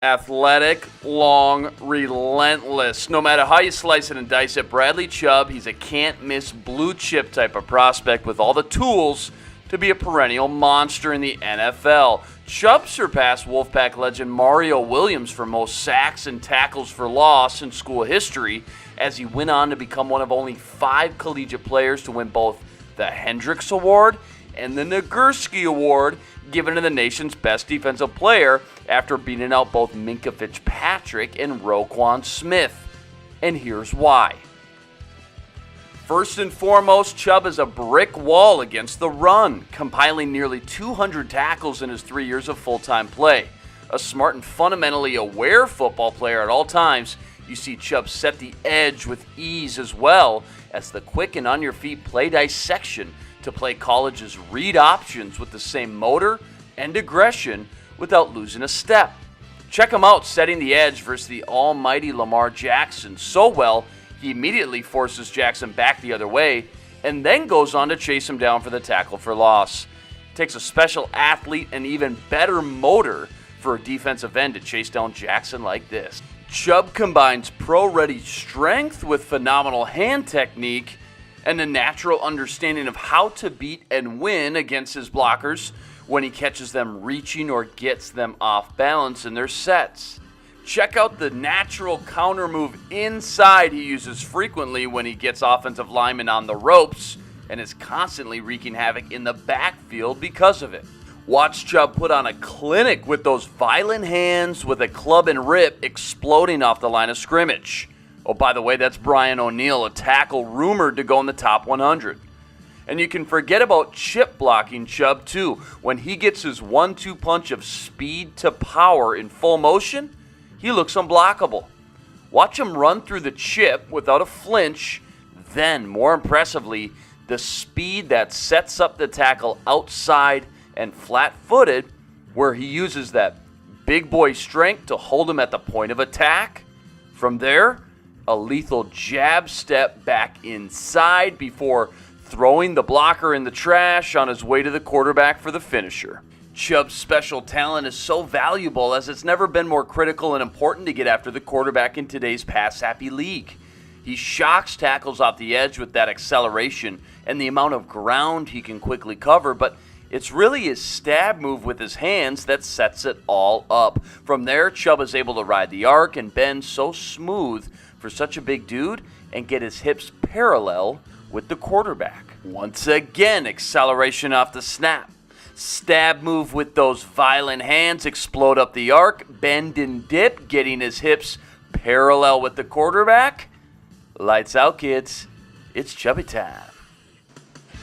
Athletic, long, relentless. No matter how you slice it and dice it, Bradley Chubb, he's a can't-miss blue-chip type of prospect with all the tools to be a perennial monster in the NFL. Chubb surpassed Wolfpack legend Mario Williams for most sacks and tackles for loss in school history, as he went on to become one of only 5 collegiate players to win both the Hendricks Award and the Nagurski Award, given to the nation's best defensive player after beating out both Minkah Fitzpatrick and Roquan Smith. And here's why. First and foremost, Chubb is a brick wall against the run, compiling nearly 200 tackles in his 3 years of full-time play. A smart and fundamentally aware football player at all times, you see Chubb set the edge with ease, as well as the quick and on-your-feet play dissection to play college's read options with the same motor and aggression without losing a step. Check him out setting the edge versus the almighty Lamar Jackson so well, he immediately forces Jackson back the other way and then goes on to chase him down for the tackle for loss. It takes a special athlete and even better motor for a defensive end to chase down Jackson like this. Chubb combines pro-ready strength with phenomenal hand technique and a natural understanding of how to beat and win against his blockers when he catches them reaching or gets them off balance in their sets. Check out the natural counter move inside he uses frequently when he gets offensive linemen on the ropes and is constantly wreaking havoc in the backfield because of it. Watch Chubb put on a clinic with those violent hands with a club and rip exploding off the line of scrimmage. Oh, by the way, that's Brian O'Neill, a tackle rumored to go in the top 100. And you can forget about chip blocking Chubb too. When he gets his 1-2 punch of speed to power in full motion, he looks unblockable. Watch him run through the chip without a flinch. Then, more impressively, the speed that sets up the tackle outside and flat-footed, where he uses that big boy strength to hold him at the point of attack. From there, a lethal jab step back inside before throwing the blocker in the trash on his way to the quarterback for the finisher. Chubb's special talent is so valuable as it's never been more critical and important to get after the quarterback in today's pass-happy league. He shocks tackles off the edge with that acceleration and the amount of ground he can quickly cover, but it's really his stab move with his hands that sets it all up. From there, Chubb is able to ride the arc and bend so smooth for such a big dude and get his hips parallel with the quarterback. Once again, acceleration off the snap. Stab move with those violent hands, explode up the arc, bend and dip, getting his hips parallel with the quarterback. Lights out, kids. It's Chubby time.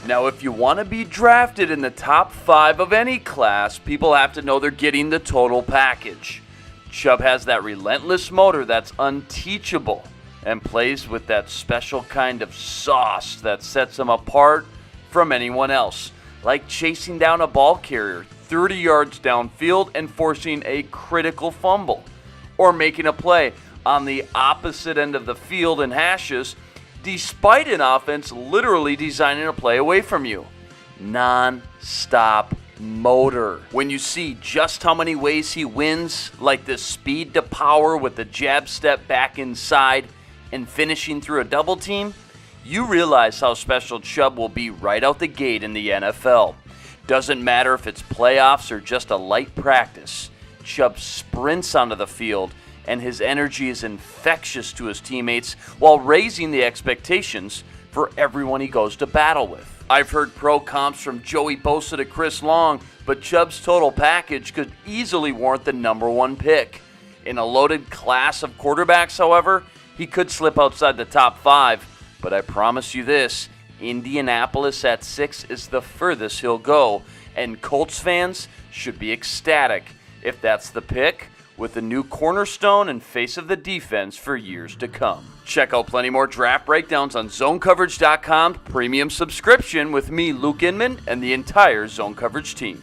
Now, if you want to be drafted in the top 5 of any class, people have to know they're getting the total package. Chubb has that relentless motor that's unteachable and plays with that special kind of sauce that sets him apart from anyone else, like chasing down a ball carrier 30 yards downfield and forcing a critical fumble, or making a play on the opposite end of the field in hashes despite an offense literally designing a play away from you. Non-stop motor. When you see just how many ways he wins, like the speed to power with the jab step back inside and finishing through a double team, you realize how special Chubb will be right out the gate in the NFL. Doesn't matter if it's playoffs or just a light practice. Chubb sprints onto the field, and his energy is infectious to his teammates while raising the expectations for everyone he goes to battle with. I've heard pro comps from Joey Bosa to Chris Long, but Chubb's total package could easily warrant the number 1 pick. In a loaded class of quarterbacks, however, he could slip outside the top 5, but I promise you this, Indianapolis at 6 is the furthest he'll go, and Colts fans should be ecstatic if that's the pick, with the new cornerstone and face of the defense for years to come. Check out plenty more draft breakdowns on ZoneCoverage.com premium subscription with me, Luke Inman, and the entire Zone Coverage team.